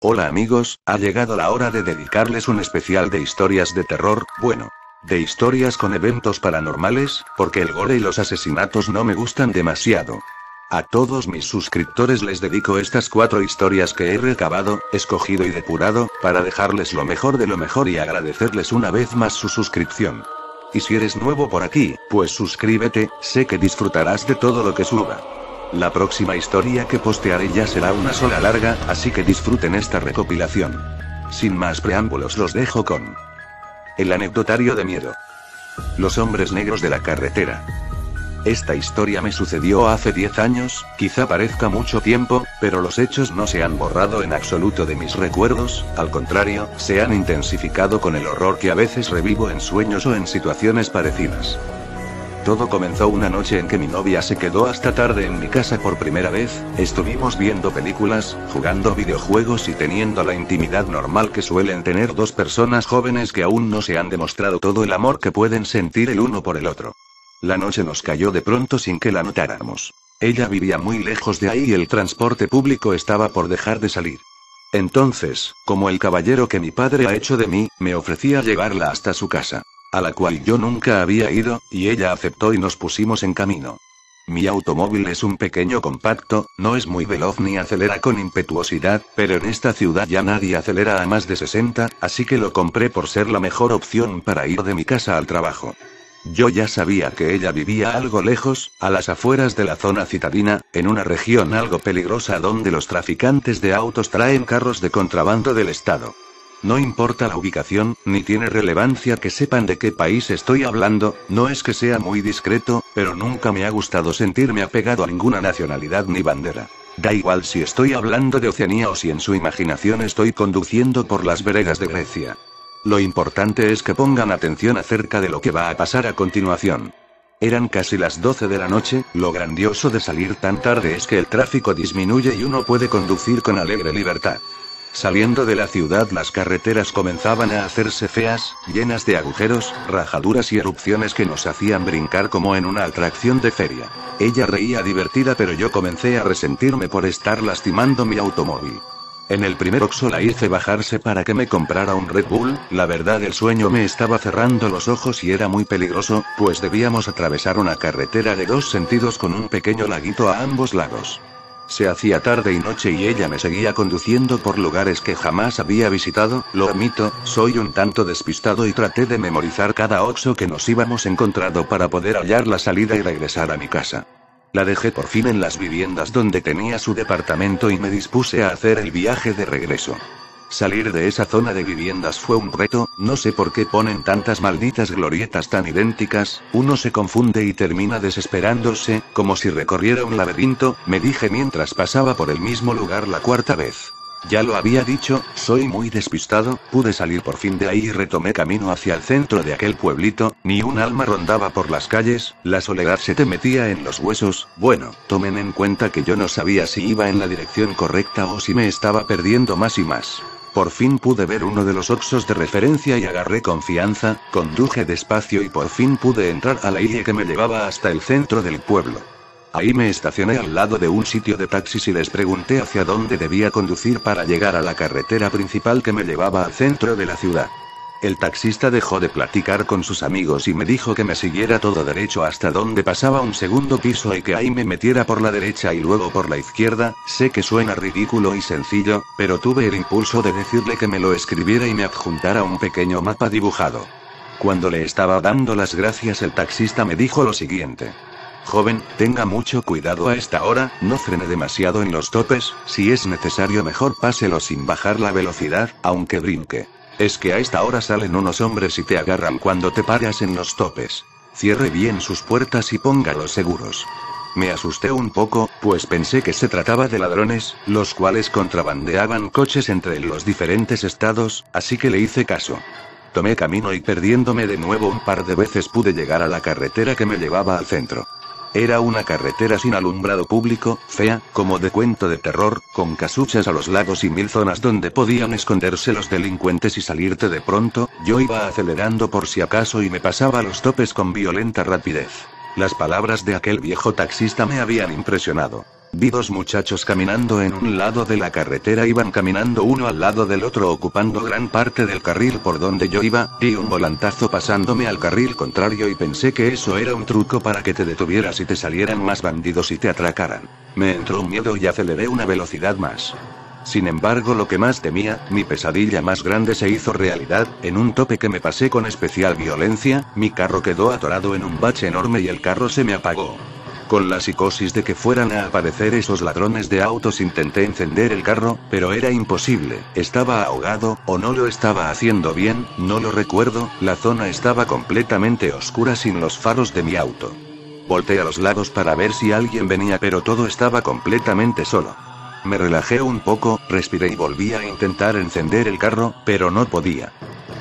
Hola amigos, ha llegado la hora de dedicarles un especial de historias de terror, bueno, de historias con eventos paranormales, porque el gore y los asesinatos no me gustan demasiado. A todos mis suscriptores les dedico estas 4 historias que he recabado, escogido y depurado, para dejarles lo mejor de lo mejor y agradecerles una vez más su suscripción. Y si eres nuevo por aquí, pues suscríbete, sé que disfrutarás de todo lo que suba. La próxima historia que postearé ya será una sola larga, así que disfruten esta recopilación. Sin más preámbulos los dejo con el anecdotario de miedo. Los hombres negros de la carretera. Esta historia me sucedió hace 10 años, quizá parezca mucho tiempo, pero los hechos no se han borrado en absoluto de mis recuerdos, al contrario, se han intensificado con el horror que a veces revivo en sueños o en situaciones parecidas. Todo comenzó una noche en que mi novia se quedó hasta tarde en mi casa por primera vez, estuvimos viendo películas, jugando videojuegos y teniendo la intimidad normal que suelen tener dos personas jóvenes que aún no se han demostrado todo el amor que pueden sentir el uno por el otro. La noche nos cayó de pronto sin que la notáramos. Ella vivía muy lejos de ahí y el transporte público estaba por dejar de salir. Entonces, como el caballero que mi padre ha hecho de mí, me ofrecía llevarla hasta su casa, a la cual yo nunca había ido, y ella aceptó y nos pusimos en camino. Mi automóvil es un pequeño compacto, no es muy veloz ni acelera con impetuosidad, pero en esta ciudad ya nadie acelera a más de 60, así que lo compré por ser la mejor opción para ir de mi casa al trabajo. Yo ya sabía que ella vivía algo lejos, a las afueras de la zona citadina, en una región algo peligrosa donde los traficantes de autos traen carros de contrabando del estado. No importa la ubicación, ni tiene relevancia que sepan de qué país estoy hablando, no es que sea muy discreto, pero nunca me ha gustado sentirme apegado a ninguna nacionalidad ni bandera. Da igual si estoy hablando de Oceanía o si en su imaginación estoy conduciendo por las veredas de Grecia. Lo importante es que pongan atención acerca de lo que va a pasar a continuación. Eran casi las 12 de la noche, lo grandioso de salir tan tarde es que el tráfico disminuye y uno puede conducir con alegre libertad. Saliendo de la ciudad las carreteras comenzaban a hacerse feas, llenas de agujeros, rajaduras y erupciones que nos hacían brincar como en una atracción de feria. Ella reía divertida pero yo comencé a resentirme por estar lastimando mi automóvil. En el primer Oxxo la hice bajarse para que me comprara un Red Bull, la verdad el sueño me estaba cerrando los ojos y era muy peligroso, pues debíamos atravesar una carretera de 2 sentidos con un pequeño laguito a ambos lados. Se hacía tarde y noche y ella me seguía conduciendo por lugares que jamás había visitado, lo admito, soy un tanto despistado y traté de memorizar cada Oxxo que nos íbamos encontrando para poder hallar la salida y regresar a mi casa. La dejé por fin en las viviendas donde tenía su departamento y me dispuse a hacer el viaje de regreso. Salir de esa zona de viviendas fue un reto, no sé por qué ponen tantas malditas glorietas tan idénticas, uno se confunde y termina desesperándose, como si recorriera un laberinto, me dije mientras pasaba por el mismo lugar la 4ª vez. Ya lo había dicho, soy muy despistado, pude salir por fin de ahí y retomé camino hacia el centro de aquel pueblito, ni un alma rondaba por las calles, la soledad se te metía en los huesos, bueno, tomen en cuenta que yo no sabía si iba en la dirección correcta o si me estaba perdiendo más y más. Por fin pude ver uno de los Oxxos de referencia y agarré confianza, conduje despacio y por fin pude entrar a la calle que me llevaba hasta el centro del pueblo. Ahí me estacioné al lado de un sitio de taxis y les pregunté hacia dónde debía conducir para llegar a la carretera principal que me llevaba al centro de la ciudad. El taxista dejó de platicar con sus amigos y me dijo que me siguiera todo derecho hasta donde pasaba un segundo piso y que ahí me metiera por la derecha y luego por la izquierda. Sé que suena ridículo y sencillo, pero tuve el impulso de decirle que me lo escribiera y me adjuntara un pequeño mapa dibujado. Cuando le estaba dando las gracias el taxista me dijo lo siguiente: joven, tenga mucho cuidado a esta hora, no frene demasiado en los topes, si es necesario mejor páselo sin bajar la velocidad, aunque brinque. Es que a esta hora salen unos hombres y te agarran cuando te paras en los topes. Cierre bien sus puertas y póngalos seguros. Me asusté un poco, pues pensé que se trataba de ladrones, los cuales contrabandeaban coches entre los diferentes estados, así que le hice caso. Tomé camino y perdiéndome de nuevo un par de veces pude llegar a la carretera que me llevaba al centro. Era una carretera sin alumbrado público, fea, como de cuento de terror, con casuchas a los lados y 1000 zonas donde podían esconderse los delincuentes y salirte de pronto. Yo iba acelerando por si acaso y me pasaba los topes con violenta rapidez. Las palabras de aquel viejo taxista me habían impresionado. Vi dos muchachos caminando en un lado de la carretera, iban caminando uno al lado del otro ocupando gran parte del carril por donde yo iba, di un volantazo pasándome al carril contrario y pensé que eso era un truco para que te detuvieras y te salieran más bandidos y te atracaran. Me entró un miedo y aceleré una velocidad más. Sin embargo, lo que más temía, mi pesadilla más grande se hizo realidad. En un tope que me pasé con especial violencia, mi carro quedó atorado en un bache enorme y el carro se me apagó. Con la psicosis de que fueran a aparecer esos ladrones de autos intenté encender el carro, pero era imposible, estaba ahogado, o no lo estaba haciendo bien, no lo recuerdo, la zona estaba completamente oscura sin los faros de mi auto. Volteé a los lados para ver si alguien venía, pero todo estaba completamente solo. Me relajé un poco, respiré y volví a intentar encender el carro, pero no podía.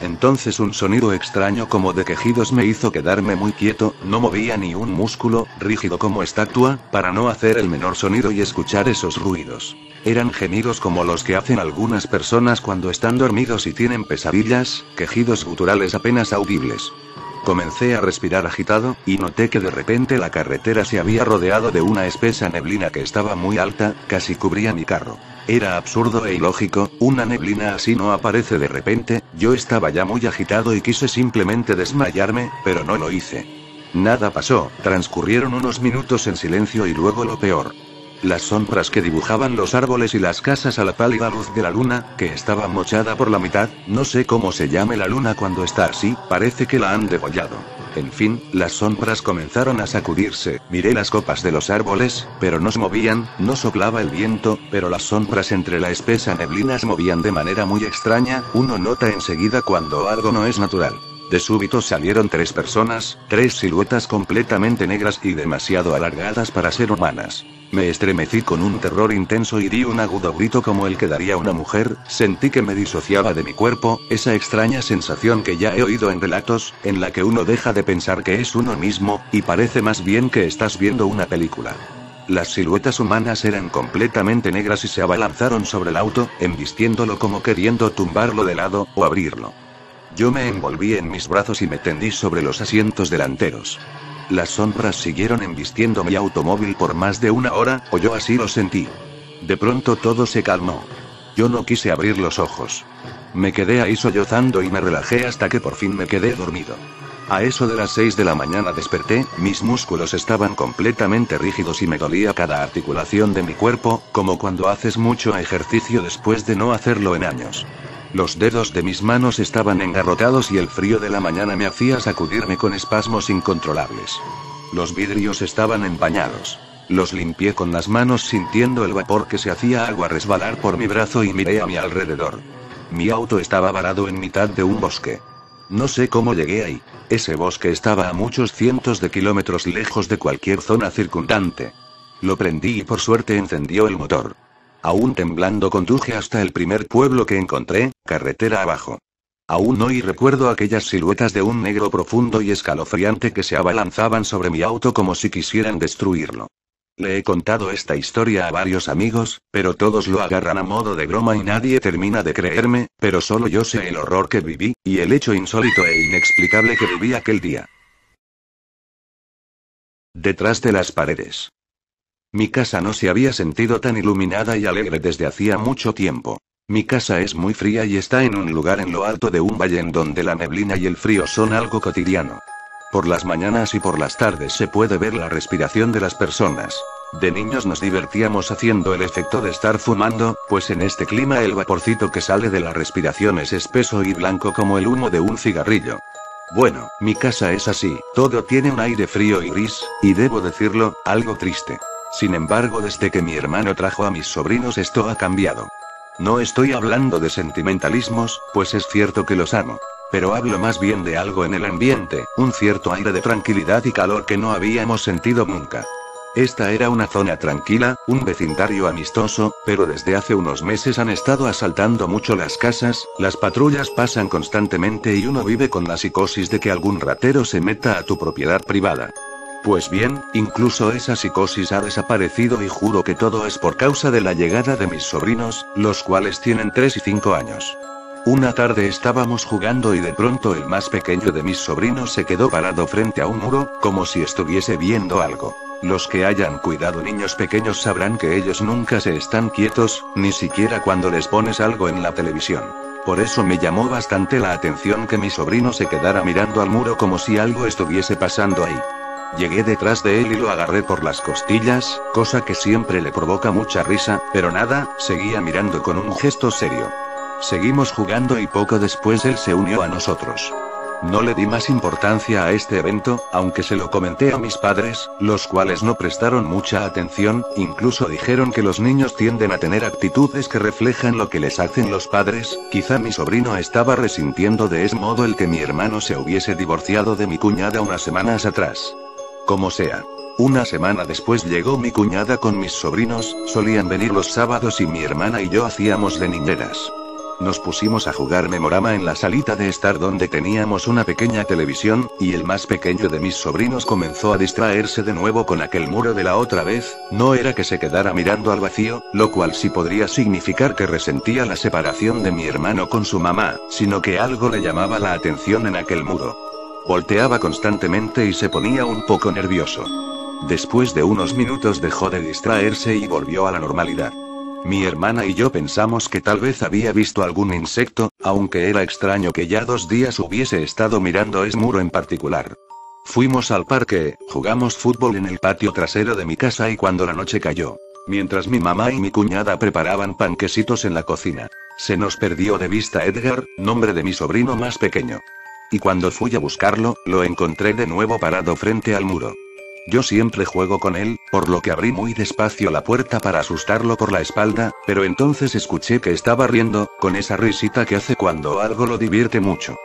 Entonces un sonido extraño como de quejidos me hizo quedarme muy quieto, no movía ni un músculo, rígido como estatua, para no hacer el menor sonido y escuchar esos ruidos. Eran gemidos como los que hacen algunas personas cuando están dormidos y tienen pesadillas, quejidos guturales apenas audibles. Comencé a respirar agitado, y noté que de repente la carretera se había rodeado de una espesa neblina que estaba muy alta, casi cubría mi carro. Era absurdo e ilógico, una neblina así no aparece de repente. Yo estaba ya muy agitado y quise simplemente desmayarme, pero no lo hice. Nada pasó, transcurrieron unos minutos en silencio y luego lo peor. Las sombras que dibujaban los árboles y las casas a la pálida luz de la luna, que estaba mochada por la mitad, no sé cómo se llame la luna cuando está así, parece que la han degollado. En fin, las sombras comenzaron a sacudirse, miré las copas de los árboles, pero no se movían, no soplaba el viento, pero las sombras entre la espesa neblina se movían de manera muy extraña, uno nota enseguida cuando algo no es natural. De súbito salieron tres personas, tres siluetas completamente negras y demasiado alargadas para ser humanas. Me estremecí con un terror intenso y di un agudo grito como el que daría una mujer, sentí que me disociaba de mi cuerpo, esa extraña sensación que ya he oído en relatos, en la que uno deja de pensar que es uno mismo, y parece más bien que estás viendo una película. Las siluetas humanas eran completamente negras y se abalanzaron sobre el auto, embistiéndolo como queriendo tumbarlo de lado, o abrirlo. Yo me envolví en mis brazos y me tendí sobre los asientos delanteros. Las sombras siguieron embistiendo mi automóvil por más de una hora, o yo así lo sentí. De pronto todo se calmó. Yo no quise abrir los ojos. Me quedé ahí sollozando y me relajé hasta que por fin me quedé dormido. A eso de las 6 de la mañana desperté, mis músculos estaban completamente rígidos y me dolía cada articulación de mi cuerpo, como cuando haces mucho ejercicio después de no hacerlo en años. Los dedos de mis manos estaban engarrotados y el frío de la mañana me hacía sacudirme con espasmos incontrolables. Los vidrios estaban empañados. Los limpié con las manos sintiendo el vapor que se hacía agua resbalar por mi brazo y miré a mi alrededor. Mi auto estaba varado en mitad de un bosque. No sé cómo llegué ahí. Ese bosque estaba a muchos cientos de kilómetros lejos de cualquier zona circundante. Lo prendí y por suerte encendió el motor. Aún temblando conduje hasta el primer pueblo que encontré, carretera abajo. Aún hoy recuerdo aquellas siluetas de un negro profundo y escalofriante que se abalanzaban sobre mi auto como si quisieran destruirlo. Le he contado esta historia a varios amigos, pero todos lo agarran a modo de broma y nadie termina de creerme, pero solo yo sé el horror que viví, y el hecho insólito e inexplicable que viví aquel día. Detrás de las paredes. Mi casa no se había sentido tan iluminada y alegre desde hacía mucho tiempo. Mi casa es muy fría y está en un lugar en lo alto de un valle en donde la neblina y el frío son algo cotidiano. Por las mañanas y por las tardes se puede ver la respiración de las personas. De niños nos divertíamos haciendo el efecto de estar fumando, pues en este clima el vaporcito que sale de la respiración es espeso y blanco como el humo de un cigarrillo. Bueno, mi casa es así, todo tiene un aire frío y gris, y debo decirlo, algo triste. Sin embargo, desde que mi hermano trajo a mis sobrinos esto ha cambiado. No estoy hablando de sentimentalismos, pues es cierto que los amo. Pero hablo más bien de algo en el ambiente, un cierto aire de tranquilidad y calor que no habíamos sentido nunca. Esta era una zona tranquila, un vecindario amistoso, pero desde hace unos meses han estado asaltando mucho las casas, las patrullas pasan constantemente y uno vive con la psicosis de que algún ratero se meta a tu propiedad privada. Pues bien, incluso esa psicosis ha desaparecido y juro que todo es por causa de la llegada de mis sobrinos, los cuales tienen 3 y 5 años. Una tarde estábamos jugando y de pronto el más pequeño de mis sobrinos se quedó parado frente a un muro, como si estuviese viendo algo. Los que hayan cuidado niños pequeños sabrán que ellos nunca se están quietos, ni siquiera cuando les pones algo en la televisión. Por eso me llamó bastante la atención que mi sobrino se quedara mirando al muro como si algo estuviese pasando ahí. Llegué detrás de él y lo agarré por las costillas, cosa que siempre le provoca mucha risa, pero nada, seguía mirando con un gesto serio. Seguimos jugando y poco después él se unió a nosotros. No le di más importancia a este evento, aunque se lo comenté a mis padres, los cuales no prestaron mucha atención, incluso dijeron que los niños tienden a tener actitudes que reflejan lo que les hacen los padres. Quizá mi sobrino estaba resintiendo de ese modo el que mi hermano se hubiese divorciado de mi cuñada unas semanas atrás. Como sea. Una semana después llegó mi cuñada con mis sobrinos, solían venir los sábados y mi hermana y yo hacíamos de niñeras. Nos pusimos a jugar Memorama en la salita de estar donde teníamos una pequeña televisión, y el más pequeño de mis sobrinos comenzó a distraerse de nuevo con aquel muro de la otra vez. No era que se quedara mirando al vacío, lo cual sí podría significar que resentía la separación de mi hermano con su mamá, sino que algo le llamaba la atención en aquel muro. Volteaba constantemente y se ponía un poco nervioso. Después de unos minutos dejó de distraerse y volvió a la normalidad. Mi hermana y yo pensamos que tal vez había visto algún insecto, aunque era extraño que ya 2 días hubiese estado mirando ese muro en particular. Fuimos al parque, jugamos fútbol en el patio trasero de mi casa y cuando la noche cayó, mientras mi mamá y mi cuñada preparaban panquecitos en la cocina, se nos perdió de vista Edgar, nombre de mi sobrino más pequeño. Y cuando fui a buscarlo, lo encontré de nuevo parado frente al muro. Yo siempre juego con él, por lo que abrí muy despacio la puerta para asustarlo por la espalda, pero entonces escuché que estaba riendo, con esa risita que hace cuando algo lo divierte mucho.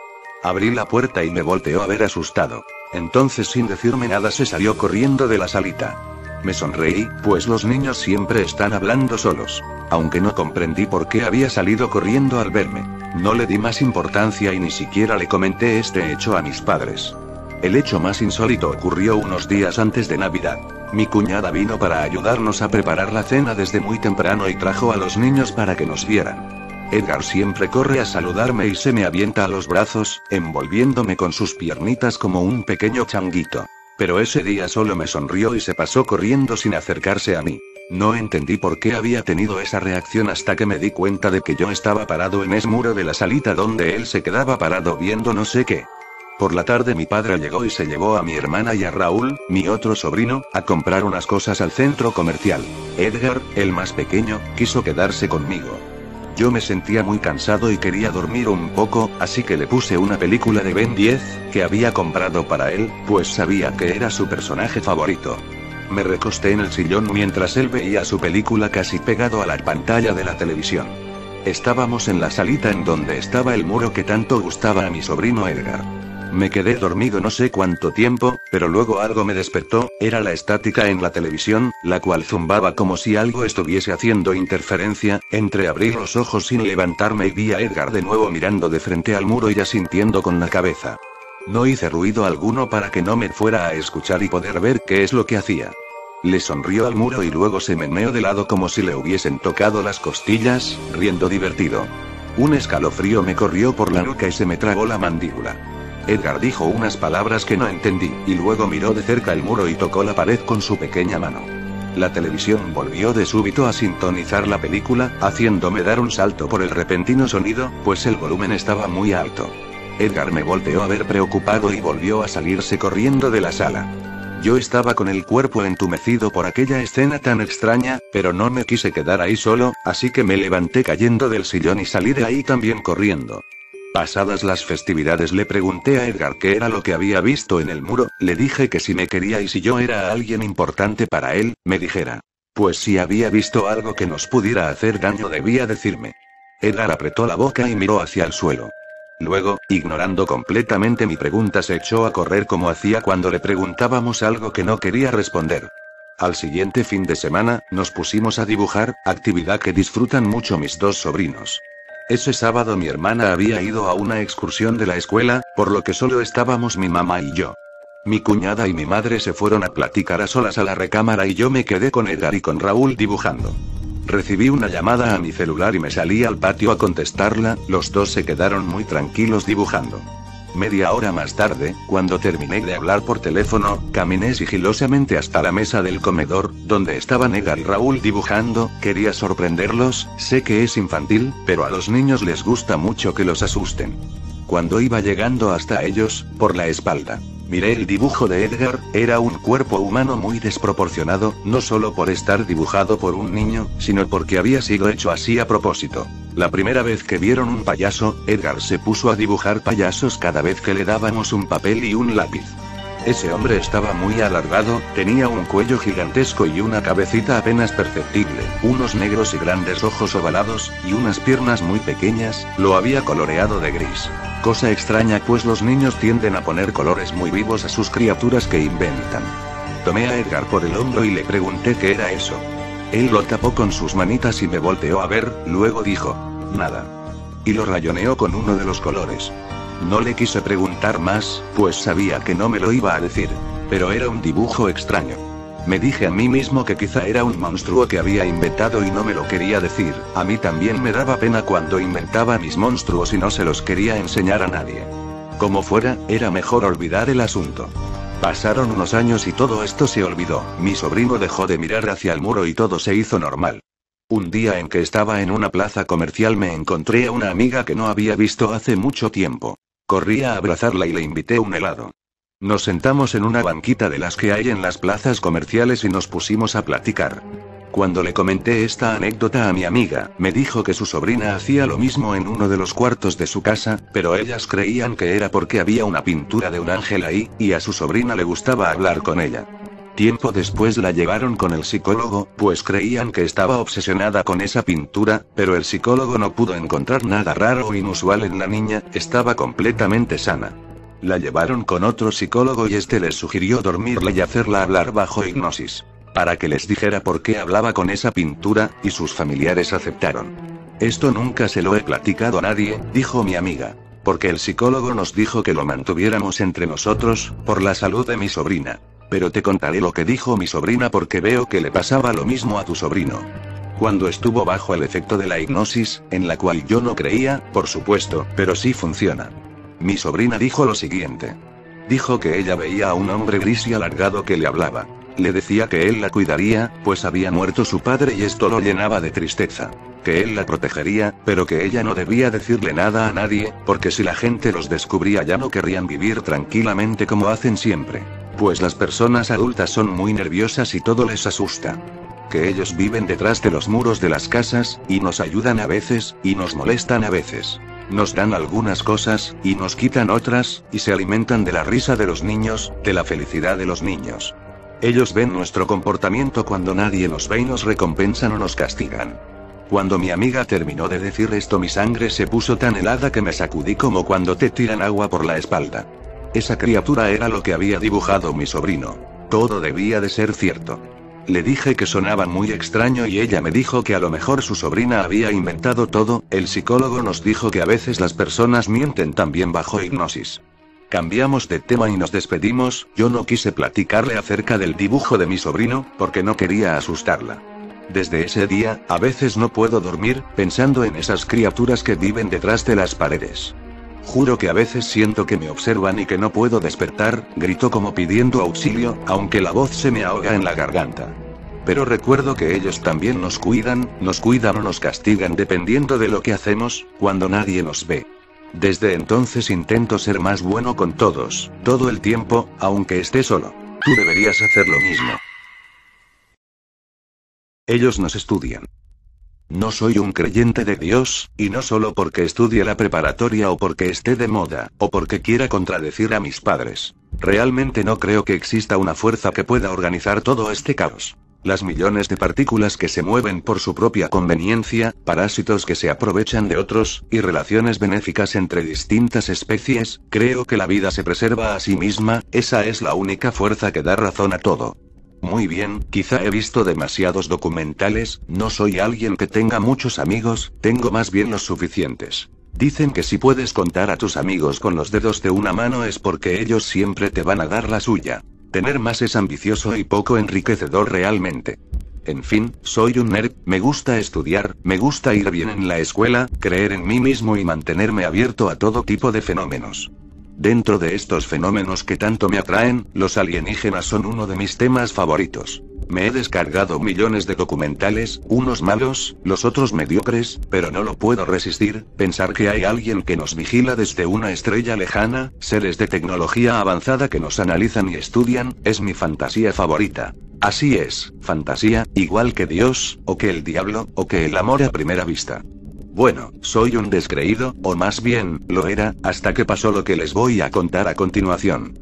Abrí la puerta y me volteó a ver asustado. Entonces sin decirme nada se salió corriendo de la salita. Me sonreí, pues los niños siempre están hablando solos. Aunque no comprendí por qué había salido corriendo al verme. No le di más importancia y ni siquiera le comenté este hecho a mis padres. El hecho más insólito ocurrió unos días antes de Navidad. Mi cuñada vino para ayudarnos a preparar la cena desde muy temprano y trajo a los niños para que nos vieran. Edgar siempre corre a saludarme y se me avienta a los brazos, envolviéndome con sus piernitas como un pequeño changuito. Pero ese día solo me sonrió y se pasó corriendo sin acercarse a mí. No entendí por qué había tenido esa reacción hasta que me di cuenta de que yo estaba parado en ese muro de la salita donde él se quedaba parado viendo no sé qué. Por la tarde mi padre llegó y se llevó a mi hermana y a Raúl, mi otro sobrino, a comprar unas cosas al centro comercial. Edgar, el más pequeño, quiso quedarse conmigo. Yo me sentía muy cansado y quería dormir un poco, así que le puse una película de Ben 10, que había comprado para él, pues sabía que era su personaje favorito. Me recosté en el sillón mientras él veía su película casi pegado a la pantalla de la televisión. Estábamos en la salita en donde estaba el muro que tanto gustaba a mi sobrino Edgar. Me quedé dormido no sé cuánto tiempo, pero luego algo me despertó, era la estática en la televisión, la cual zumbaba como si algo estuviese haciendo interferencia. Entreabrí los ojos sin levantarme y vi a Edgar de nuevo mirando de frente al muro y asintiendo con la cabeza. No hice ruido alguno para que no me fuera a escuchar y poder ver qué es lo que hacía. Le sonrió al muro y luego se meneó de lado como si le hubiesen tocado las costillas, riendo divertido. Un escalofrío me corrió por la nuca y se me tragó la mandíbula. Edgar dijo unas palabras que no entendí, y luego miró de cerca el muro y tocó la pared con su pequeña mano. La televisión volvió de súbito a sintonizar la película, haciéndome dar un salto por el repentino sonido, pues el volumen estaba muy alto. Edgar me volteó a ver preocupado y volvió a salirse corriendo de la sala. Yo estaba con el cuerpo entumecido por aquella escena tan extraña, pero no me quise quedar ahí solo, así que me levanté cayendo del sillón y salí de ahí también corriendo. Pasadas las festividades le pregunté a Edgar qué era lo que había visto en el muro, le dije que si me quería y si yo era alguien importante para él, me dijera. Pues si había visto algo que nos pudiera hacer daño debía decirme. Edgar apretó la boca y miró hacia el suelo. Luego, ignorando completamente mi pregunta, se echó a correr como hacía cuando le preguntábamos algo que no quería responder. Al siguiente fin de semana, nos pusimos a dibujar, actividad que disfrutan mucho mis 2 sobrinos. Ese sábado mi hermana había ido a una excursión de la escuela, por lo que solo estábamos mi mamá y yo. Mi cuñada y mi madre se fueron a platicar a solas a la recámara y yo me quedé con Edgar y con Raúl dibujando. Recibí una llamada a mi celular y me salí al patio a contestarla, los dos se quedaron muy tranquilos dibujando. Media hora más tarde, cuando terminé de hablar por teléfono, caminé sigilosamente hasta la mesa del comedor, donde estaban Edgar y Raúl dibujando. Quería sorprenderlos, sé que es infantil, pero a los niños les gusta mucho que los asusten. Cuando iba llegando hasta ellos, por la espalda, miré el dibujo de Edgar. Era un cuerpo humano muy desproporcionado, no solo por estar dibujado por un niño, sino porque había sido hecho así a propósito. La primera vez que vieron un payaso, Edgar se puso a dibujar payasos cada vez que le dábamos un papel y un lápiz. Ese hombre estaba muy alargado, tenía un cuello gigantesco y una cabecita apenas perceptible, unos negros y grandes ojos ovalados, y unas piernas muy pequeñas. Lo había coloreado de gris. Cosa extraña, pues los niños tienden a poner colores muy vivos a sus criaturas que inventan. Tomé a Edgar por el hombro y le pregunté qué era eso. Él lo tapó con sus manitas y me volteó a ver, luego dijo, nada. Y lo rayoneó con uno de los colores. No le quise preguntar más, pues sabía que no me lo iba a decir. Pero era un dibujo extraño. Me dije a mí mismo que quizá era un monstruo que había inventado y no me lo quería decir. A mí también me daba pena cuando inventaba mis monstruos y no se los quería enseñar a nadie. Como fuera, era mejor olvidar el asunto. Pasaron unos años y todo esto se olvidó. Mi sobrino dejó de mirar hacia el muro y todo se hizo normal. Un día en que estaba en una plaza comercial me encontré a una amiga que no había visto hace mucho tiempo. Corrí a abrazarla y le invité un helado. Nos sentamos en una banquita de las que hay en las plazas comerciales y nos pusimos a platicar. Cuando le comenté esta anécdota a mi amiga, me dijo que su sobrina hacía lo mismo en uno de los cuartos de su casa, pero ellas creían que era porque había una pintura de un ángel ahí, y a su sobrina le gustaba hablar con ella. Tiempo después la llevaron con el psicólogo, pues creían que estaba obsesionada con esa pintura, pero el psicólogo no pudo encontrar nada raro o inusual en la niña, estaba completamente sana. La llevaron con otro psicólogo y este les sugirió dormirla y hacerla hablar bajo hipnosis, para que les dijera por qué hablaba con esa pintura, y sus familiares aceptaron. Esto nunca se lo he platicado a nadie, dijo mi amiga, porque el psicólogo nos dijo que lo mantuviéramos entre nosotros, por la salud de mi sobrina. Pero te contaré lo que dijo mi sobrina porque veo que le pasaba lo mismo a tu sobrino. Cuando estuvo bajo el efecto de la hipnosis, en la cual yo no creía, por supuesto, pero sí funciona. Mi sobrina dijo lo siguiente. Dijo que ella veía a un hombre gris y alargado que le hablaba. Le decía que él la cuidaría, pues había muerto su padre y esto lo llenaba de tristeza. Que él la protegería, pero que ella no debía decirle nada a nadie, porque si la gente los descubría ya no querrían vivir tranquilamente como hacen siempre. Pues las personas adultas son muy nerviosas y todo les asusta. Que ellos viven detrás de los muros de las casas, y nos ayudan a veces, y nos molestan a veces. Nos dan algunas cosas, y nos quitan otras, y se alimentan de la risa de los niños, de la felicidad de los niños. Ellos ven nuestro comportamiento cuando nadie nos ve y nos recompensan o nos castigan. Cuando mi amiga terminó de decir esto mi sangre se puso tan helada que me sacudí como cuando te tiran agua por la espalda. Esa criatura era lo que había dibujado mi sobrino. Todo debía de ser cierto. Le dije que sonaba muy extraño y ella me dijo que a lo mejor su sobrina había inventado todo. El psicólogo nos dijo que a veces las personas mienten también bajo hipnosis. Cambiamos de tema y nos despedimos. Yo no quise platicarle acerca del dibujo de mi sobrino, porque no quería asustarla. Desde ese día, a veces no puedo dormir, pensando en esas criaturas que viven detrás de las paredes. Juro que a veces siento que me observan y que no puedo despertar, grito como pidiendo auxilio, aunque la voz se me ahoga en la garganta. Pero recuerdo que ellos también nos cuidan o nos castigan dependiendo de lo que hacemos, cuando nadie nos ve. Desde entonces intento ser más bueno con todos, todo el tiempo, aunque esté solo. Tú deberías hacer lo mismo. Ellos nos estudian. No soy un creyente de Dios, y no solo porque estudie la preparatoria o porque esté de moda, o porque quiera contradecir a mis padres. Realmente no creo que exista una fuerza que pueda organizar todo este caos. Las millones de partículas que se mueven por su propia conveniencia, parásitos que se aprovechan de otros, y relaciones benéficas entre distintas especies, creo que la vida se preserva a sí misma, esa es la única fuerza que da razón a todo. Muy bien, quizá he visto demasiados documentales, no soy alguien que tenga muchos amigos, tengo más bien los suficientes. Dicen que si puedes contar a tus amigos con los dedos de una mano es porque ellos siempre te van a dar la suya. Tener más es ambicioso y poco enriquecedor realmente. En fin, soy un nerd, me gusta estudiar, me gusta ir bien en la escuela, creer en mí mismo y mantenerme abierto a todo tipo de fenómenos. Dentro de estos fenómenos que tanto me atraen, los alienígenas son uno de mis temas favoritos. Me he descargado millones de documentales, unos malos, los otros mediocres, pero no lo puedo resistir, pensar que hay alguien que nos vigila desde una estrella lejana, seres de tecnología avanzada que nos analizan y estudian, es mi fantasía favorita. Así es, fantasía, igual que Dios, o que el diablo, o que el amor a primera vista. Bueno, soy un descreído, o más bien, lo era, hasta que pasó lo que les voy a contar a continuación.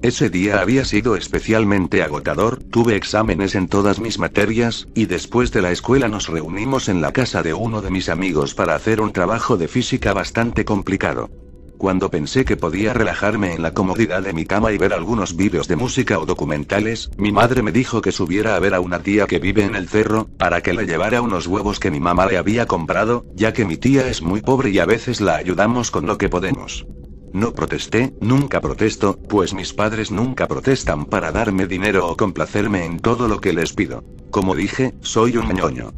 Ese día había sido especialmente agotador, tuve exámenes en todas mis materias, y después de la escuela nos reunimos en la casa de uno de mis amigos para hacer un trabajo de física bastante complicado. Cuando pensé que podía relajarme en la comodidad de mi cama y ver algunos vídeos de música o documentales, mi madre me dijo que subiera a ver a una tía que vive en el cerro, para que le llevara unos huevos que mi mamá le había comprado, ya que mi tía es muy pobre y a veces la ayudamos con lo que podemos. No protesté, nunca protesto, pues mis padres nunca protestan para darme dinero o complacerme en todo lo que les pido. Como dije, soy un ñoño.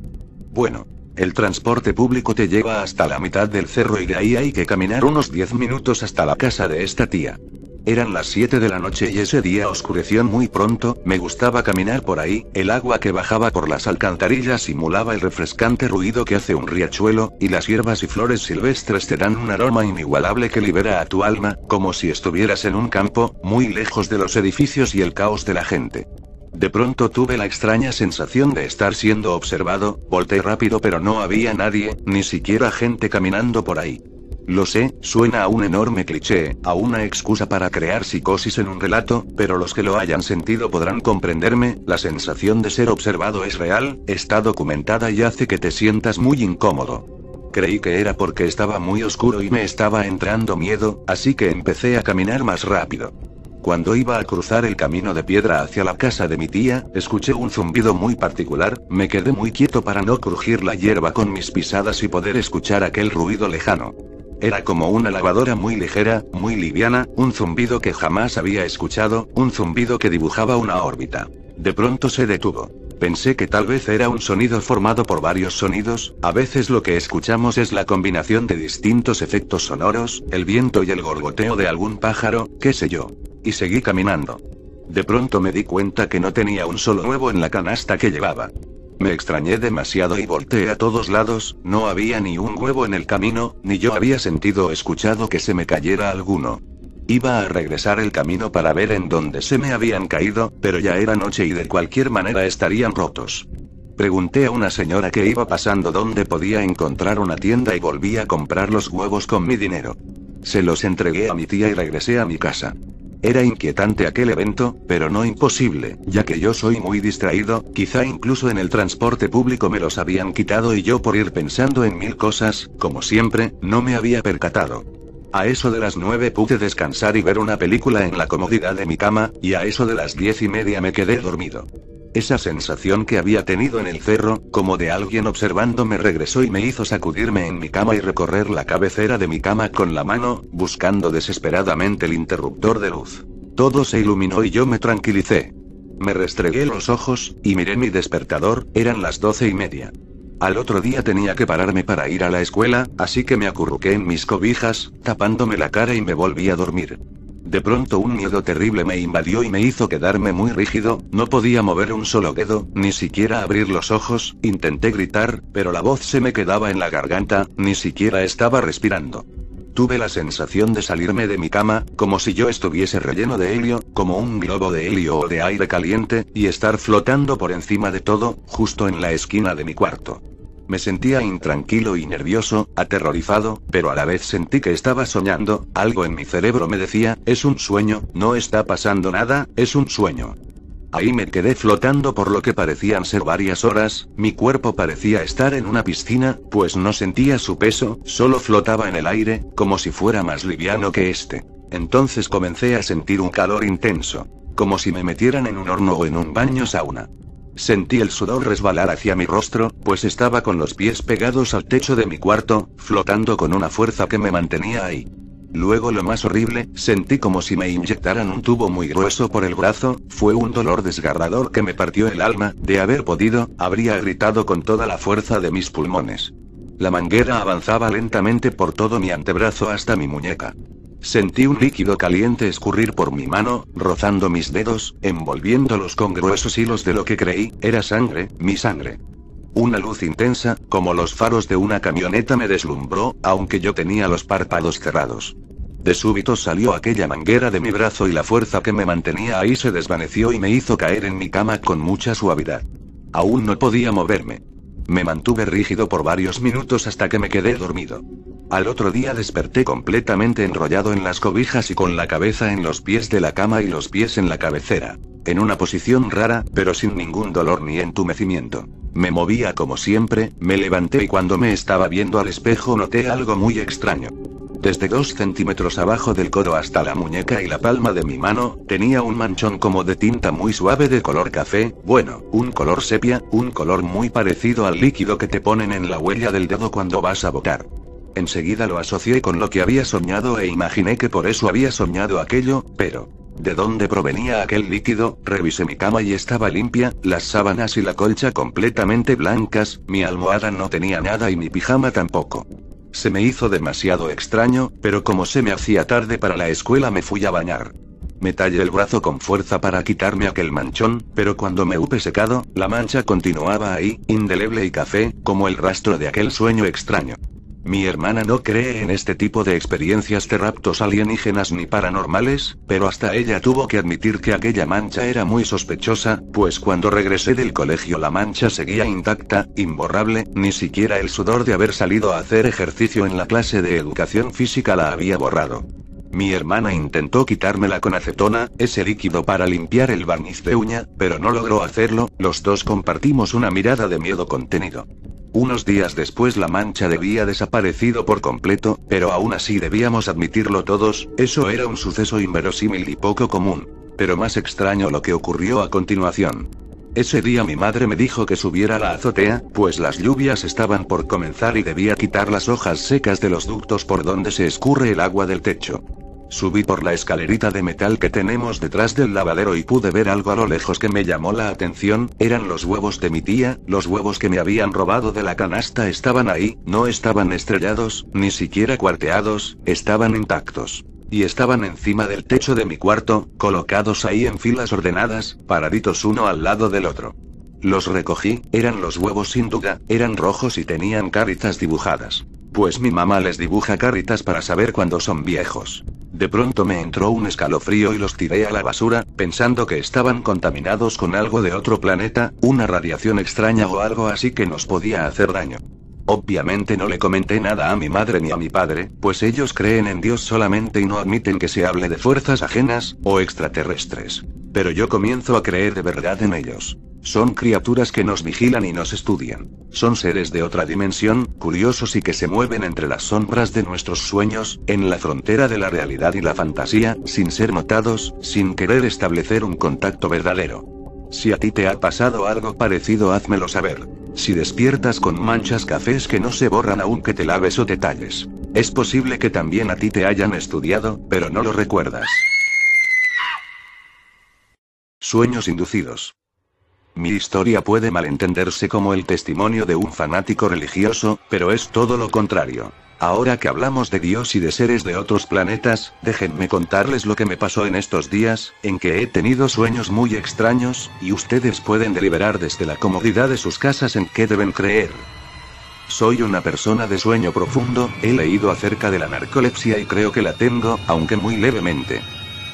Bueno. El transporte público te lleva hasta la mitad del cerro y de ahí hay que caminar unos 10 minutos hasta la casa de esta tía. Eran las 7 de la noche y ese día oscureció muy pronto, me gustaba caminar por ahí, el agua que bajaba por las alcantarillas simulaba el refrescante ruido que hace un riachuelo, y las hierbas y flores silvestres te dan un aroma inigualable que libera a tu alma, como si estuvieras en un campo, muy lejos de los edificios y el caos de la gente. De pronto tuve la extraña sensación de estar siendo observado, volteé rápido pero no había nadie, ni siquiera gente caminando por ahí. Lo sé, suena a un enorme cliché, a una excusa para crear psicosis en un relato, pero los que lo hayan sentido podrán comprenderme, la sensación de ser observado es real, está documentada y hace que te sientas muy incómodo. Creí que era porque estaba muy oscuro y me estaba entrando miedo, así que empecé a caminar más rápido. Cuando iba a cruzar el camino de piedra hacia la casa de mi tía, escuché un zumbido muy particular, me quedé muy quieto para no crujir la hierba con mis pisadas y poder escuchar aquel ruido lejano. Era como una lavadora muy ligera, muy liviana, un zumbido que jamás había escuchado, un zumbido que dibujaba una órbita. De pronto se detuvo. Pensé que tal vez era un sonido formado por varios sonidos, a veces lo que escuchamos es la combinación de distintos efectos sonoros, el viento y el gorgoteo de algún pájaro, qué sé yo. Y seguí caminando. De pronto me di cuenta que no tenía un solo huevo en la canasta que llevaba. Me extrañé demasiado y volteé a todos lados, no había ni un huevo en el camino, ni yo había sentido o escuchado que se me cayera alguno. Iba a regresar el camino para ver en dónde se me habían caído, pero ya era noche y de cualquier manera estarían rotos. Pregunté a una señora que iba pasando dónde podía encontrar una tienda y volví a comprar los huevos con mi dinero. Se los entregué a mi tía y regresé a mi casa. Era inquietante aquel evento, pero no imposible, ya que yo soy muy distraído, quizá incluso en el transporte público me los habían quitado y yo por ir pensando en mil cosas, como siempre, no me había percatado. A eso de las 9 pude descansar y ver una película en la comodidad de mi cama, y a eso de las 10:30 me quedé dormido. Esa sensación que había tenido en el cerro, como de alguien observándome regresó y me hizo sacudirme en mi cama y recorrer la cabecera de mi cama con la mano, buscando desesperadamente el interruptor de luz. Todo se iluminó y yo me tranquilicé. Me restregué los ojos, y miré mi despertador, eran las 12:30. Al otro día tenía que pararme para ir a la escuela, así que me acurruqué en mis cobijas, tapándome la cara y me volví a dormir. De pronto un miedo terrible me invadió y me hizo quedarme muy rígido, no podía mover un solo dedo, ni siquiera abrir los ojos, intenté gritar, pero la voz se me quedaba en la garganta, ni siquiera estaba respirando. Tuve la sensación de salirme de mi cama, como si yo estuviese relleno de helio, como un globo de helio o de aire caliente, y estar flotando por encima de todo, justo en la esquina de mi cuarto. Me sentía intranquilo y nervioso, aterrorizado, pero a la vez sentí que estaba soñando, algo en mi cerebro me decía, es un sueño, no está pasando nada, es un sueño. Ahí me quedé flotando por lo que parecían ser varias horas, mi cuerpo parecía estar en una piscina, pues no sentía su peso, solo flotaba en el aire, como si fuera más liviano que este. Entonces comencé a sentir un calor intenso, como si me metieran en un horno o en un baño sauna. Sentí el sudor resbalar hacia mi rostro, pues estaba con los pies pegados al techo de mi cuarto, flotando con una fuerza que me mantenía ahí. Luego lo más horrible, sentí como si me inyectaran un tubo muy grueso por el brazo, fue un dolor desgarrador que me partió el alma, de haber podido, habría gritado con toda la fuerza de mis pulmones. La manguera avanzaba lentamente por todo mi antebrazo hasta mi muñeca. Sentí un líquido caliente escurrir por mi mano, rozando mis dedos, envolviéndolos con gruesos hilos de lo que creí era sangre, mi sangre. Una luz intensa, como los faros de una camioneta, me deslumbró, aunque yo tenía los párpados cerrados. De súbito salió aquella manguera de mi brazo y la fuerza que me mantenía ahí se desvaneció y me hizo caer en mi cama con mucha suavidad. Aún no podía moverme. Me mantuve rígido por varios minutos hasta que me quedé dormido. Al otro día desperté completamente enrollado en las cobijas y con la cabeza en los pies de la cama y los pies en la cabecera. En una posición rara, pero sin ningún dolor ni entumecimiento. Me movía como siempre, me levanté y cuando me estaba viendo al espejo noté algo muy extraño. Desde 2 centímetros abajo del codo hasta la muñeca y la palma de mi mano, tenía un manchón como de tinta muy suave de color café, bueno, un color sepia, un color muy parecido al líquido que te ponen en la huella del dedo cuando vas a botar. Enseguida lo asocié con lo que había soñado e imaginé que por eso había soñado aquello, pero ¿de dónde provenía aquel líquido? Revisé mi cama y estaba limpia, las sábanas y la colcha completamente blancas, mi almohada no tenía nada y mi pijama tampoco. Se me hizo demasiado extraño, pero como se me hacía tarde para la escuela me fui a bañar. Me tallé el brazo con fuerza para quitarme aquel manchón, pero cuando me hube secado, la mancha continuaba ahí, indeleble y café, como el rastro de aquel sueño extraño. Mi hermana no cree en este tipo de experiencias de raptos alienígenas ni paranormales, pero hasta ella tuvo que admitir que aquella mancha era muy sospechosa, pues cuando regresé del colegio la mancha seguía intacta, imborrable, ni siquiera el sudor de haber salido a hacer ejercicio en la clase de educación física la había borrado. Mi hermana intentó quitármela con acetona, ese líquido para limpiar el barniz de uña, pero no logró hacerlo, los dos compartimos una mirada de miedo contenido. Unos días después la mancha había desaparecido por completo, pero aún así debíamos admitirlo todos, eso era un suceso inverosímil y poco común. Pero más extraño lo que ocurrió a continuación. Ese día mi madre me dijo que subiera a la azotea, pues las lluvias estaban por comenzar y debía quitar las hojas secas de los ductos por donde se escurre el agua del techo. Subí por la escalerita de metal que tenemos detrás del lavadero y pude ver algo a lo lejos que me llamó la atención, eran los huevos de mi tía, los huevos que me habían robado de la canasta estaban ahí, no estaban estrellados, ni siquiera cuarteados, estaban intactos. Y estaban encima del techo de mi cuarto, colocados ahí en filas ordenadas, paraditos uno al lado del otro. Los recogí, eran los huevos sin duda, eran rojos y tenían caritas dibujadas. Pues mi mamá les dibuja caritas para saber cuándo son viejos. De pronto me entró un escalofrío y los tiré a la basura, pensando que estaban contaminados con algo de otro planeta, una radiación extraña o algo así que nos podía hacer daño. Obviamente no le comenté nada a mi madre ni a mi padre, pues ellos creen en Dios solamente y no admiten que se hable de fuerzas ajenas, o extraterrestres. Pero yo comienzo a creer de verdad en ellos. Son criaturas que nos vigilan y nos estudian. Son seres de otra dimensión, curiosos y que se mueven entre las sombras de nuestros sueños, en la frontera de la realidad y la fantasía, sin ser notados, sin querer establecer un contacto verdadero. Si a ti te ha pasado algo parecido, házmelo saber. Si despiertas con manchas cafés que no se borran aunque te laves o te talles. Es posible que también a ti te hayan estudiado, pero no lo recuerdas. Sueños inducidos. Mi historia puede malentenderse como el testimonio de un fanático religioso, pero es todo lo contrario. Ahora que hablamos de Dios y de seres de otros planetas, déjenme contarles lo que me pasó en estos días, en que he tenido sueños muy extraños, y ustedes pueden deliberar desde la comodidad de sus casas en qué deben creer. Soy una persona de sueño profundo, he leído acerca de la narcolepsia y creo que la tengo, aunque muy levemente.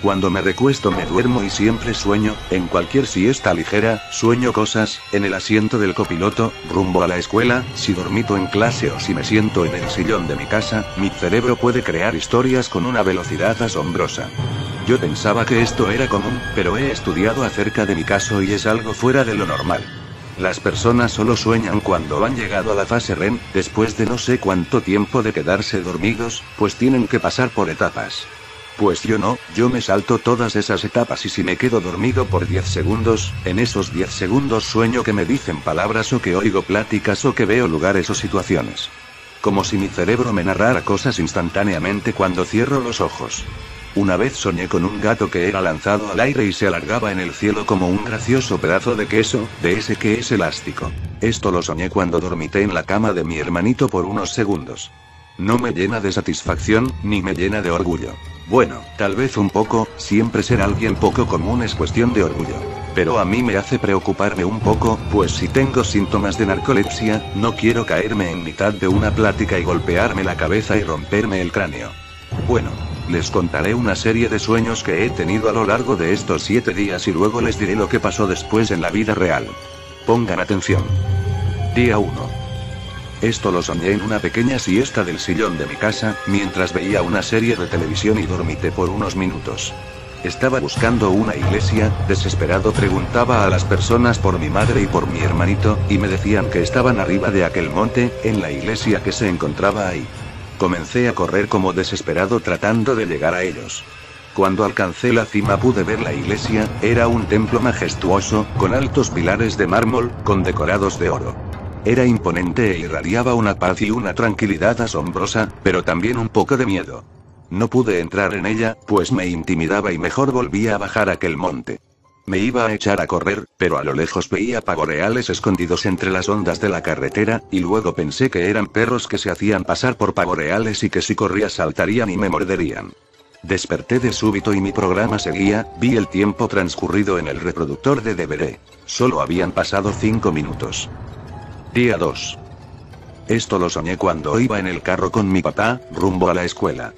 Cuando me recuesto me duermo y siempre sueño, en cualquier siesta ligera, sueño cosas, en el asiento del copiloto, rumbo a la escuela, si dormito en clase o si me siento en el sillón de mi casa, mi cerebro puede crear historias con una velocidad asombrosa. Yo pensaba que esto era común, pero he estudiado acerca de mi caso y es algo fuera de lo normal. Las personas solo sueñan cuando han llegado a la fase REM, después de no sé cuánto tiempo de quedarse dormidos, pues tienen que pasar por etapas. Pues yo no, yo me salto todas esas etapas y si me quedo dormido por 10 segundos, en esos 10 segundos sueño que me dicen palabras o que oigo pláticas o que veo lugares o situaciones. Como si mi cerebro me narrara cosas instantáneamente cuando cierro los ojos. Una vez soñé con un gato que era lanzado al aire y se alargaba en el cielo como un gracioso pedazo de queso, de ese que es elástico. Esto lo soñé cuando dormité en la cama de mi hermanito por unos segundos. No me llena de satisfacción, ni me llena de orgullo. Bueno, tal vez un poco, siempre ser alguien poco común es cuestión de orgullo. Pero a mí me hace preocuparme un poco, pues si tengo síntomas de narcolepsia, no quiero caerme en mitad de una plática y golpearme la cabeza y romperme el cráneo. Bueno, les contaré una serie de sueños que he tenido a lo largo de estos 7 días y luego les diré lo que pasó después en la vida real. Pongan atención. Día 1. Esto lo soñé en una pequeña siesta del sillón de mi casa, mientras veía una serie de televisión y dormité por unos minutos. Estaba buscando una iglesia, desesperado preguntaba a las personas por mi madre y por mi hermanito, y me decían que estaban arriba de aquel monte, en la iglesia que se encontraba ahí. Comencé a correr como desesperado tratando de llegar a ellos. Cuando alcancé la cima pude ver la iglesia, era un templo majestuoso, con altos pilares de mármol, con decorados de oro. Era imponente e irradiaba una paz y una tranquilidad asombrosa, pero también un poco de miedo. No pude entrar en ella, pues me intimidaba y mejor volví a bajar aquel monte. Me iba a echar a correr, pero a lo lejos veía pavoreales escondidos entre las ondas de la carretera, y luego pensé que eran perros que se hacían pasar por pavoreales y que si corría saltarían y me morderían. Desperté de súbito y mi programa seguía, vi el tiempo transcurrido en el reproductor de DVD. Solo habían pasado 5 minutos. Día 2. Esto lo soñé cuando iba en el carro con mi papá, rumbo a la escuela.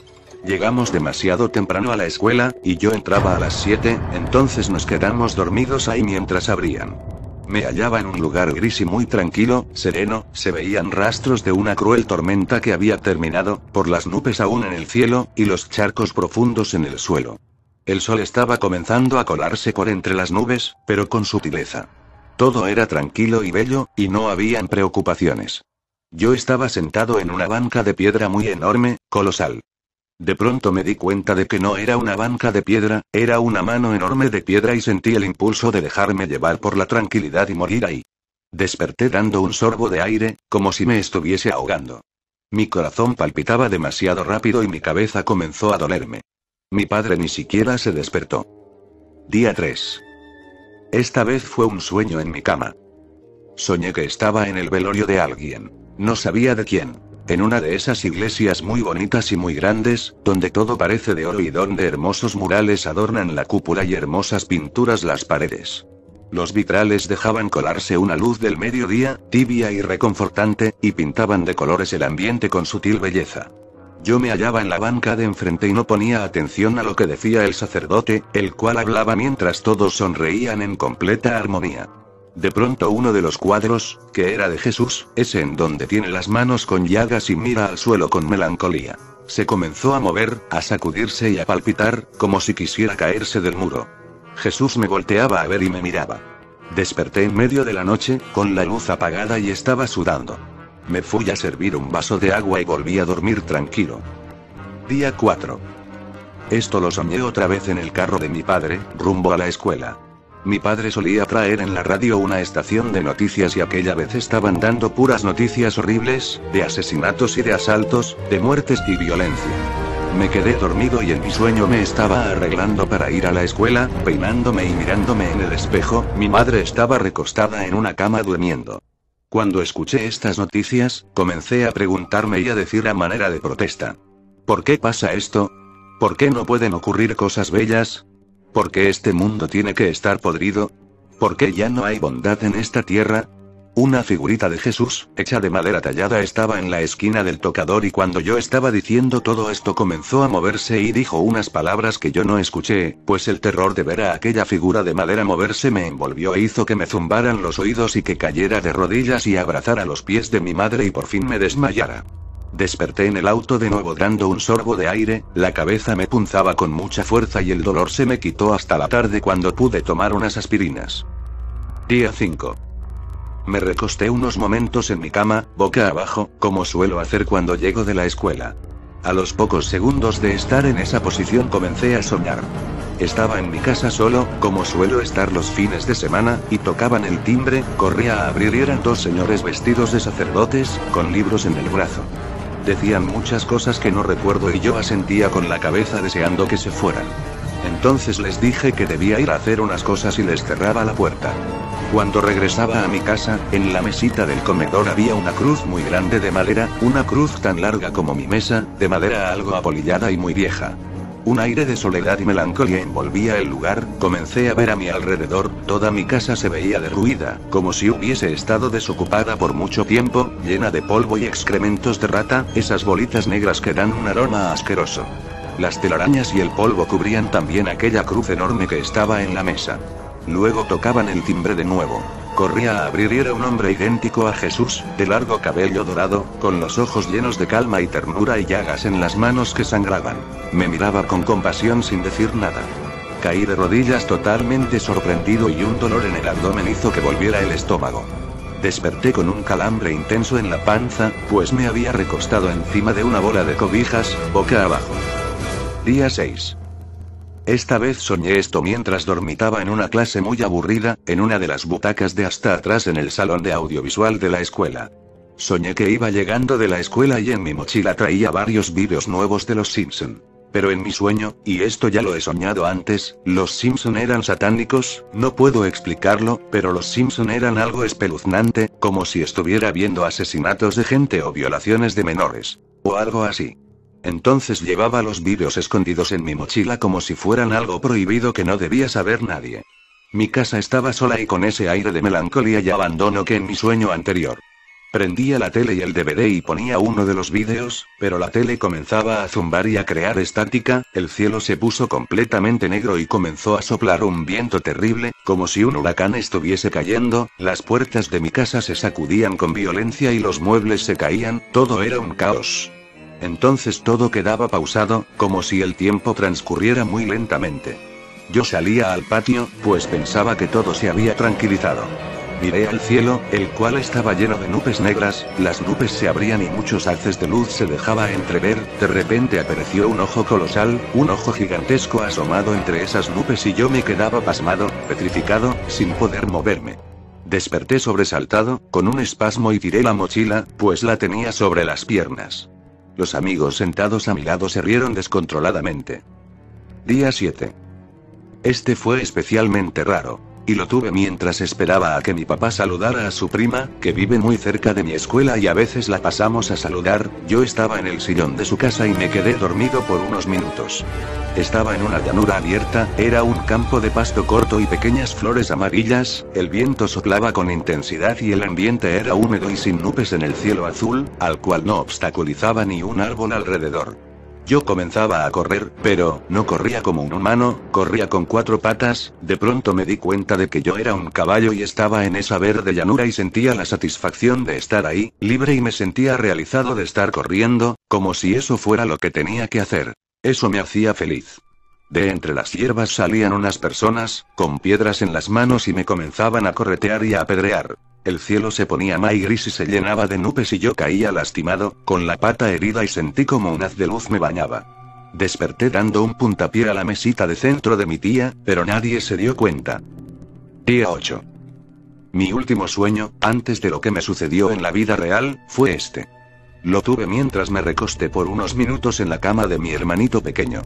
Llegamos demasiado temprano a la escuela, y yo entraba a las 7, entonces nos quedamos dormidos ahí mientras abrían. Me hallaba en un lugar gris y muy tranquilo, sereno, se veían rastros de una cruel tormenta que había terminado, por las nubes aún en el cielo, y los charcos profundos en el suelo. El sol estaba comenzando a colarse por entre las nubes, pero con sutileza. Todo era tranquilo y bello, y no habían preocupaciones. Yo estaba sentado en una banca de piedra muy enorme, colosal. De pronto me di cuenta de que no era una banca de piedra, era una mano enorme de piedra y sentí el impulso de dejarme llevar por la tranquilidad y morir ahí. Desperté dando un sorbo de aire, como si me estuviese ahogando. Mi corazón palpitaba demasiado rápido y mi cabeza comenzó a dolerme. Mi padre ni siquiera se despertó. Día 3. Esta vez fue un sueño en mi cama. Soñé que estaba en el velorio de alguien. No sabía de quién. En una de esas iglesias muy bonitas y muy grandes, donde todo parece de oro y donde hermosos murales adornan la cúpula y hermosas pinturas las paredes. Los vitrales dejaban colarse una luz del mediodía, tibia y reconfortante, y pintaban de colores el ambiente con sutil belleza. Yo me hallaba en la banca de enfrente y no ponía atención a lo que decía el sacerdote, el cual hablaba mientras todos sonreían en completa armonía. De pronto uno de los cuadros, que era de Jesús, ese en donde tiene las manos con llagas y mira al suelo con melancolía, se comenzó a mover, a sacudirse y a palpitar, como si quisiera caerse del muro. Jesús me volteaba a ver y me miraba. Desperté en medio de la noche, con la luz apagada y estaba sudando. Me fui a servir un vaso de agua y volví a dormir tranquilo. Día 4. Esto lo soñé otra vez en el carro de mi padre, rumbo a la escuela. Mi padre solía traer en la radio una estación de noticias y aquella vez estaban dando puras noticias horribles, de asesinatos y de asaltos, de muertes y violencia. Me quedé dormido y en mi sueño me estaba arreglando para ir a la escuela, peinándome y mirándome en el espejo, mi madre estaba recostada en una cama durmiendo. Cuando escuché estas noticias, comencé a preguntarme y a decir a manera de protesta: ¿por qué pasa esto? ¿Por qué no pueden ocurrir cosas bellas? ¿Por qué este mundo tiene que estar podrido? ¿Por qué ya no hay bondad en esta tierra? Una figurita de Jesús, hecha de madera tallada, estaba en la esquina del tocador y cuando yo estaba diciendo todo esto comenzó a moverse y dijo unas palabras que yo no escuché, pues el terror de ver a aquella figura de madera moverse me envolvió e hizo que me zumbaran los oídos y que cayera de rodillas y abrazara los pies de mi madre y por fin me desmayara. Desperté en el auto de nuevo dando un sorbo de aire, la cabeza me punzaba con mucha fuerza y el dolor se me quitó hasta la tarde cuando pude tomar unas aspirinas. Día 5. Me recosté unos momentos en mi cama, boca abajo, como suelo hacer cuando llego de la escuela. A los pocos segundos de estar en esa posición comencé a soñar. Estaba en mi casa solo, como suelo estar los fines de semana, y tocaban el timbre, corrí a abrir y eran 2 señores vestidos de sacerdotes, con libros en el brazo. Decían muchas cosas que no recuerdo y yo asentía con la cabeza deseando que se fueran. Entonces les dije que debía ir a hacer unas cosas y les cerraba la puerta. Cuando regresaba a mi casa, en la mesita del comedor había una cruz muy grande de madera, una cruz tan larga como mi mesa, de madera algo apolillada y muy vieja. Un aire de soledad y melancolía envolvía el lugar, comencé a ver a mi alrededor, toda mi casa se veía derruida, como si hubiese estado desocupada por mucho tiempo, llena de polvo y excrementos de rata, esas bolitas negras que dan un aroma asqueroso. Las telarañas y el polvo cubrían también aquella cruz enorme que estaba en la mesa. Luego tocaban el timbre de nuevo. Corría a abrir y era un hombre idéntico a Jesús, de largo cabello dorado, con los ojos llenos de calma y ternura y llagas en las manos que sangraban. Me miraba con compasión sin decir nada. Caí de rodillas totalmente sorprendido y un dolor en el abdomen hizo que volviera el estómago. Desperté con un calambre intenso en la panza, pues me había recostado encima de una bola de cobijas, boca abajo. Día 6. Esta vez soñé esto mientras dormitaba en una clase muy aburrida, en una de las butacas de hasta atrás en el salón de audiovisual de la escuela. Soñé que iba llegando de la escuela y en mi mochila traía varios vídeos nuevos de Los Simpson. Pero en mi sueño, y esto ya lo he soñado antes, Los Simpson eran satánicos, no puedo explicarlo, pero Los Simpson eran algo espeluznante, como si estuviera viendo asesinatos de gente o violaciones de menores. O algo así. Entonces llevaba los vídeos escondidos en mi mochila como si fueran algo prohibido que no debía saber nadie. Mi casa estaba sola y con ese aire de melancolía y abandono que en mi sueño anterior. Prendía la tele y el DVD y ponía uno de los vídeos, pero la tele comenzaba a zumbar y a crear estática, el cielo se puso completamente negro y comenzó a soplar un viento terrible, como si un huracán estuviese cayendo, las puertas de mi casa se sacudían con violencia y los muebles se caían, todo era un caos. Entonces todo quedaba pausado, como si el tiempo transcurriera muy lentamente. Yo salía al patio, pues pensaba que todo se había tranquilizado. Miré al cielo, el cual estaba lleno de nubes negras, las nubes se abrían y muchos haces de luz se dejaba entrever, de repente apareció un ojo colosal, un ojo gigantesco asomado entre esas nubes y yo me quedaba pasmado, petrificado, sin poder moverme. Desperté sobresaltado, con un espasmo y tiré la mochila, pues la tenía sobre las piernas. Los amigos sentados a mi lado se rieron descontroladamente. Día 7. Este fue especialmente raro. Y lo tuve mientras esperaba a que mi papá saludara a su prima, que vive muy cerca de mi escuela y a veces la pasamos a saludar. Yo estaba en el sillón de su casa y me quedé dormido por unos minutos. Estaba en una llanura abierta, era un campo de pasto corto y pequeñas flores amarillas, el viento soplaba con intensidad y el ambiente era húmedo y sin nubes en el cielo azul, al cual no obstaculizaba ni un árbol alrededor. Yo comenzaba a correr, pero no corría como un humano, corría con 4 patas. De pronto me di cuenta de que yo era un caballo y estaba en esa verde llanura y sentía la satisfacción de estar ahí, libre y me sentía realizado de estar corriendo, como si eso fuera lo que tenía que hacer. Eso me hacía feliz. De entre las hierbas salían unas personas, con piedras en las manos y me comenzaban a corretear y a apedrear. El cielo se ponía más gris y se llenaba de nubes y yo caía lastimado, con la pata herida y sentí como un haz de luz me bañaba. Desperté dando un puntapié a la mesita de centro de mi tía, pero nadie se dio cuenta. Día 8. Mi último sueño, antes de lo que me sucedió en la vida real, fue este. Lo tuve mientras me recosté por unos minutos en la cama de mi hermanito pequeño.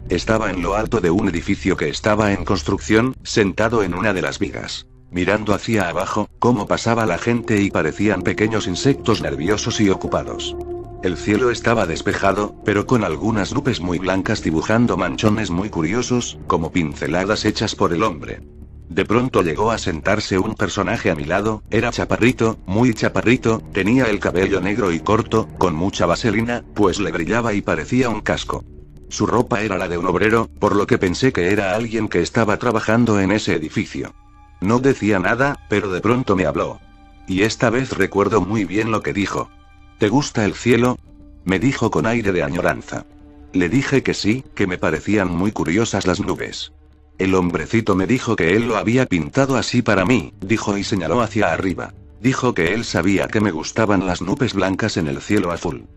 Estaba en lo alto de un edificio que estaba en construcción, sentado en una de las vigas. Mirando hacia abajo, cómo pasaba la gente y parecían pequeños insectos nerviosos y ocupados. El cielo estaba despejado, pero con algunas nubes muy blancas dibujando manchones muy curiosos, como pinceladas hechas por el hombre. De pronto llegó a sentarse un personaje a mi lado, era chaparrito, muy chaparrito, tenía el cabello negro y corto, con mucha vaselina, pues le brillaba y parecía un casco. Su ropa era la de un obrero, por lo que pensé que era alguien que estaba trabajando en ese edificio. No decía nada, pero de pronto me habló. Y esta vez recuerdo muy bien lo que dijo. ¿Te gusta el cielo?, me dijo con aire de añoranza. Le dije que sí, que me parecían muy curiosas las nubes. El hombrecito me dijo que él lo había pintado así para mí, dijo y señaló hacia arriba. Dijo que él sabía que me gustaban las nubes blancas en el cielo azul.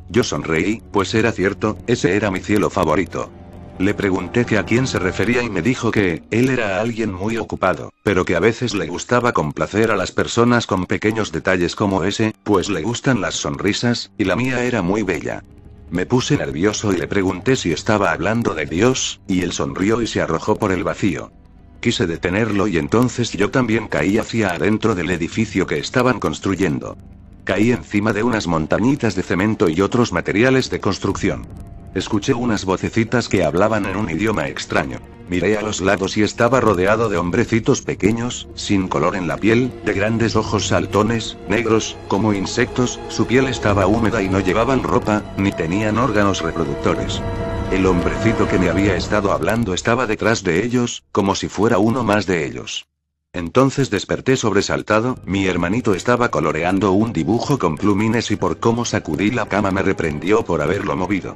Yo sonreí, pues era cierto, ese era mi cielo favorito. Le pregunté que a quién se refería y me dijo que él era alguien muy ocupado, pero que a veces le gustaba complacer a las personas con pequeños detalles como ese, pues le gustan las sonrisas, y la mía era muy bella. Me puse nervioso y le pregunté si estaba hablando de Dios, y él sonrió y se arrojó por el vacío. Quise detenerlo y entonces yo también caí hacia adentro del edificio que estaban construyendo. Caí encima de unas montañitas de cemento y otros materiales de construcción. Escuché unas vocecitas que hablaban en un idioma extraño. Miré a los lados y estaba rodeado de hombrecitos pequeños, sin color en la piel, de grandes ojos saltones, negros, como insectos, su piel estaba húmeda y no llevaban ropa, ni tenían órganos reproductores. El hombrecito que me había estado hablando estaba detrás de ellos, como si fuera uno más de ellos. Entonces desperté sobresaltado, mi hermanito estaba coloreando un dibujo con plumines y por cómo sacudí la cama me reprendió por haberlo movido.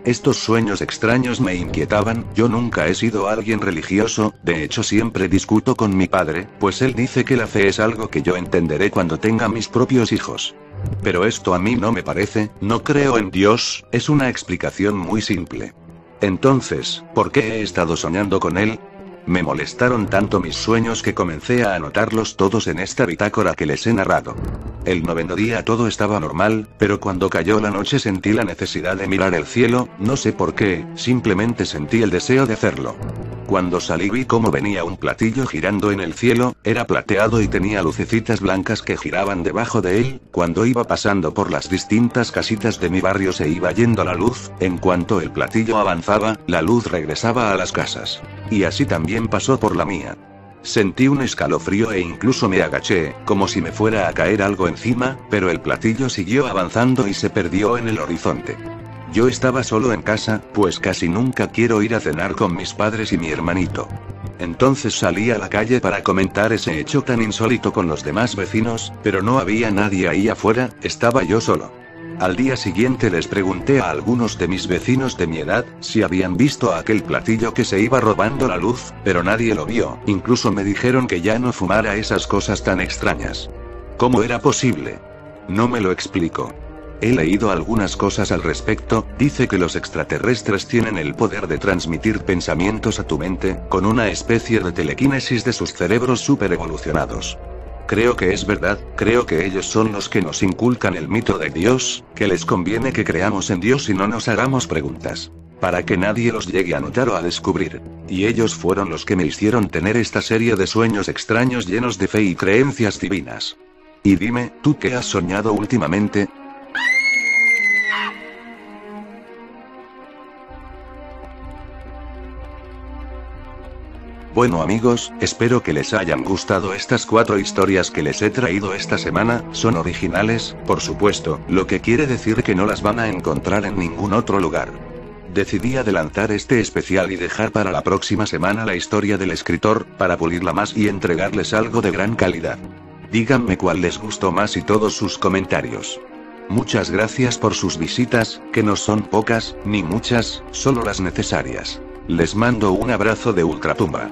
Estos sueños extraños me inquietaban, yo nunca he sido alguien religioso, de hecho siempre discuto con mi padre, pues él dice que la fe es algo que yo entenderé cuando tenga mis propios hijos. Pero esto a mí no me parece, no creo en Dios, es una explicación muy simple. Entonces, ¿por qué he estado soñando con él? Me molestaron tanto mis sueños que comencé a anotarlos todos en esta bitácora que les he narrado. El 9º día todo estaba normal, pero cuando cayó la noche sentí la necesidad de mirar el cielo, no sé por qué, simplemente sentí el deseo de hacerlo. Cuando salí vi cómo venía un platillo girando en el cielo, era plateado y tenía lucecitas blancas que giraban debajo de él. Cuando iba pasando por las distintas casitas de mi barrio se iba yendo la luz, en cuanto el platillo avanzaba, la luz regresaba a las casas. Y así también pasó por la mía. Sentí un escalofrío e incluso me agaché, como si me fuera a caer algo encima, pero el platillo siguió avanzando y se perdió en el horizonte. Yo estaba solo en casa, pues casi nunca quiero ir a cenar con mis padres y mi hermanito. Entonces salí a la calle para comentar ese hecho tan insólito con los demás vecinos, pero no había nadie ahí afuera, estaba yo solo. Al día siguiente les pregunté a algunos de mis vecinos de mi edad, si habían visto aquel platillo que se iba robando la luz, pero nadie lo vio, incluso me dijeron que ya no fumara esas cosas tan extrañas. ¿Cómo era posible? No me lo explico. He leído algunas cosas al respecto, dice que los extraterrestres tienen el poder de transmitir pensamientos a tu mente, con una especie de telequinesis de sus cerebros super evolucionados. Creo que es verdad, creo que ellos son los que nos inculcan el mito de Dios, que les conviene que creamos en Dios y no nos hagamos preguntas, para que nadie los llegue a notar o a descubrir. Y ellos fueron los que me hicieron tener esta serie de sueños extraños llenos de fe y creencias divinas. Y dime, ¿tú qué has soñado últimamente? Bueno amigos, espero que les hayan gustado estas 4 historias que les he traído esta semana, son originales, por supuesto, lo que quiere decir que no las van a encontrar en ningún otro lugar. Decidí adelantar este especial y dejar para la próxima semana la historia del escritor, para pulirla más y entregarles algo de gran calidad. Díganme cuál les gustó más y todos sus comentarios. Muchas gracias por sus visitas, que no son pocas, ni muchas, solo las necesarias. Les mando un abrazo de Ultratumba.